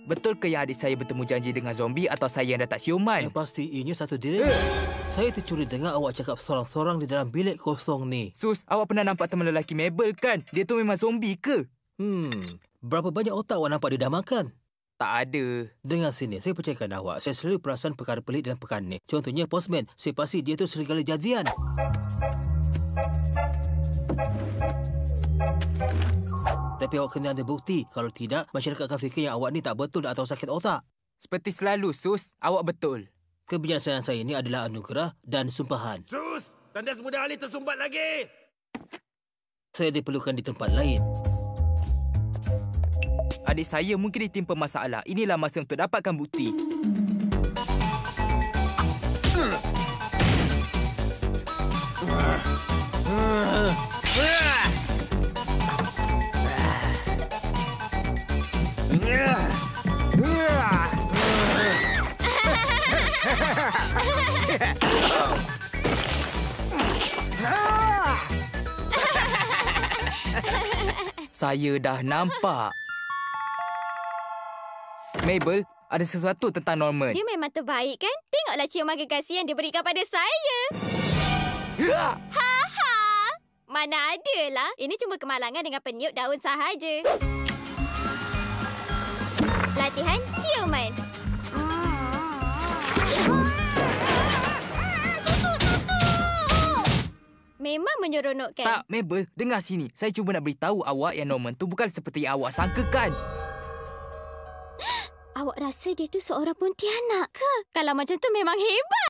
Betul ke yang adik saya bertemu janji dengan zombie atau saya yang dah tak siuman? Yang pasti ianya satu diri. Saya tercuri dengar awak cakap sorang-sorang di dalam bilik kosong ni. Sus, awak pernah nampak teman lelaki Mabel kan? Dia tu memang zombie ke? Berapa banyak otak awak nampak dia dah makan? Tak ada. Dengar sini, saya percayakan awak. Saya selalu perasan perkara pelik dalam pekan ni. Contohnya postman. Saya pasti dia tu serigala jadian. Tapi awak kena ada bukti. Kalau tidak, masyarakat akan fikir yang awak ni tak betul atau sakit otak. Seperti selalu, Sus. Awak betul. Kebijaksanaan saya ini adalah anugerah dan sumpahan. Sus! Tandas muda Ali tersumbat lagi! Saya diperlukan di tempat lain. Adik saya mungkin ditimpa masalah. Inilah masa untuk dapatkan bukti. Saya dah nampak. Mabel, ada sesuatu tentang Norman. Dia memang terbaik kan? Tengoklah ciuman gegasi yang diberikan pada saya. Ha! Mana adalah. Ini cuma kemalangan dengan peniup daun sahaja. Latihan ciuman. Memang menyeronokkan. Tak, Mabel, dengar sini. Saya cuba nak beritahu awak yang Norman tu bukan seperti yang awak sangkakan. Awak rasa dia tu seorang pontianak ke? Kalau macam tu memang hebat.